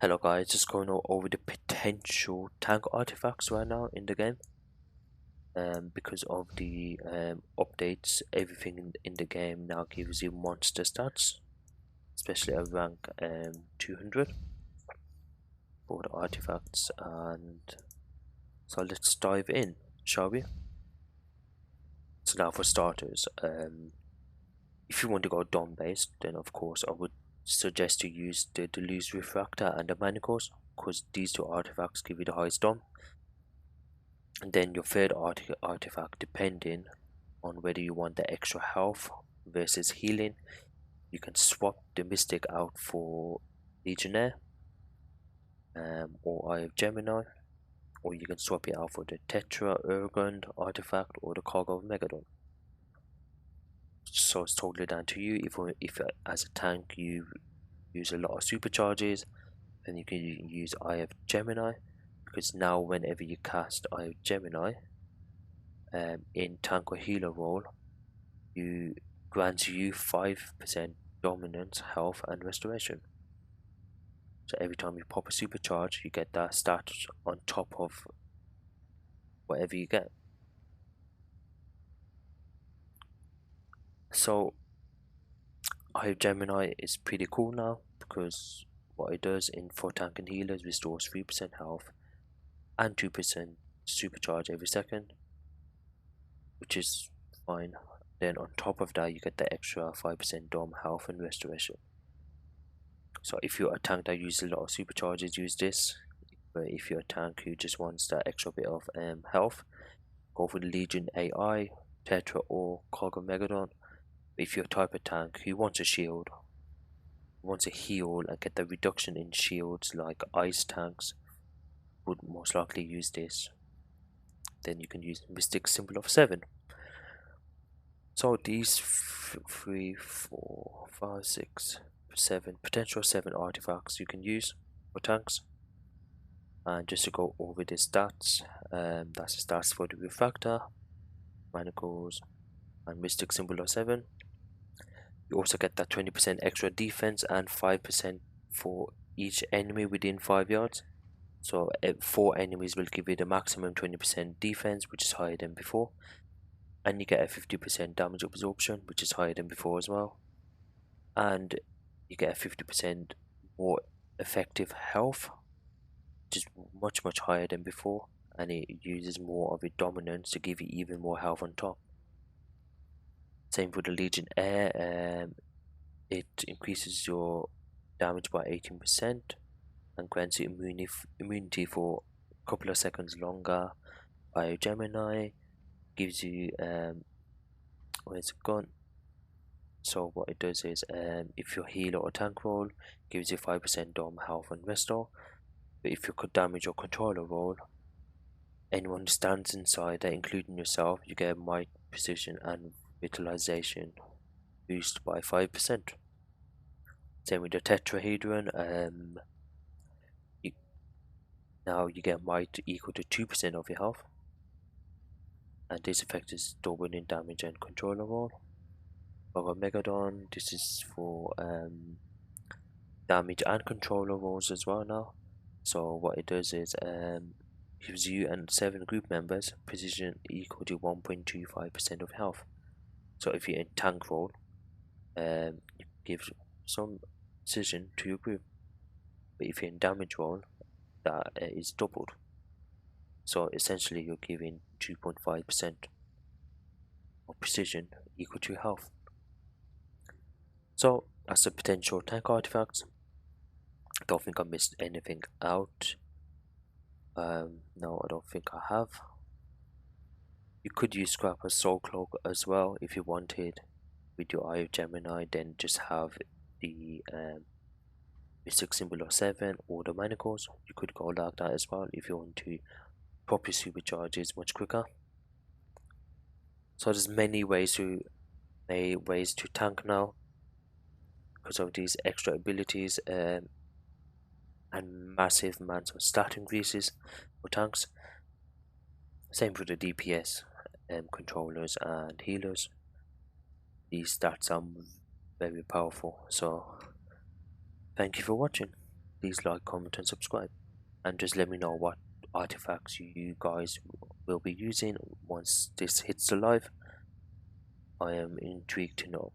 Hello guys, just going over the potential tank artifacts right now in the game. Because of the updates, everything in the game now gives you monster stats, especially at rank 200 for the artifacts. And so let's dive in, shall we? So now for starters, if you want to go dome based, then of course I would suggest you use the Deluge Refractor and the Manacles, because these two artifacts give you the highest dome. And then your third artifact, depending on whether you want the extra health versus healing, you can swap the Mystic out for Legionnaire or Eye of Gemini, or you can swap it out for the Tetra Urgund artifact or the Cargo of Megadon. So it's totally down to you. If as a tank you use a lot of supercharges, then you can use Eye of Gemini, because now whenever you cast Eye of Gemini in tank or healer role, you grants you 5% dominance, health, and restoration. So every time you pop a supercharge, you get that stat on top of whatever you get. So Eye of Gemini is pretty cool now, because what it does in for tank and healers restores 3% health and 2% supercharge every second, which is fine. Then on top of that, you get the extra 5% dom, health, and restoration. So if you're a tank that uses a lot of supercharges, use this. But if you're a tank who just wants that extra bit of health, go for the Legion AI, Tetra, or Cargo Megadon. If you're a type of tank who wants a shield, wants a heal and get the reduction in shields like ice tanks, would most likely use this. Then you can use Mystic Symbol of 7. So these 3, 4, 5, 6, 7 potential 7 artifacts you can use for tanks. And just to go over the stats, that's the stats for the Refractor, Manacles, and Mystic Symbol of 7. You also get that 20% extra defense and 5% for each enemy within 5 yards. So 4 enemies will give you the maximum 20% defense, which is higher than before. And you get a 50% damage absorption, which is higher than before as well. And you get a 50% more effective health, which is much higher than before. And it uses more of its dominance to give you even more health on top. Same for the Legion Air, it increases your damage by 18% and grants you immunity for a couple of seconds longer. By Gemini gives you where's it gone? So what it does is if you're healer or tank roll, gives you 5% dom, health, and restore. But if you could damage or controller roll, anyone who stands inside that, including yourself, you get might, precision, and vitalization boost by 5%. Same with the tetrahedron. Now you get might equal to 2% of your health, and this effect is double in damage and controller roll. For Megadon, this is for damage and controller rolls as well now. So what it does is gives you and 7 group members precision equal to 1.25% of health. So if you're in tank roll, you give some precision to your group, but if you're in damage roll, that is doubled. So essentially you're giving 2.5% of precision equal to health. So that's the potential tank artifacts. I don't think I missed anything out. No, I don't think I have. You could use Scrapper Soul Cloak as well if you wanted with your Eye of Gemini, then just have the Mystic Symbol of 7 or the Manacles. You could go like that as well if you want to pop your supercharges much quicker. So there's many ways to tank now because of these extra abilities and massive amounts of stat increases for tanks. Same for the DPS controllers and healers. These stats are very powerful. So thank you for watching. please like, comment, and subscribe. And just let me know what artifacts you guys will be using once this hits the live. I am intrigued to know.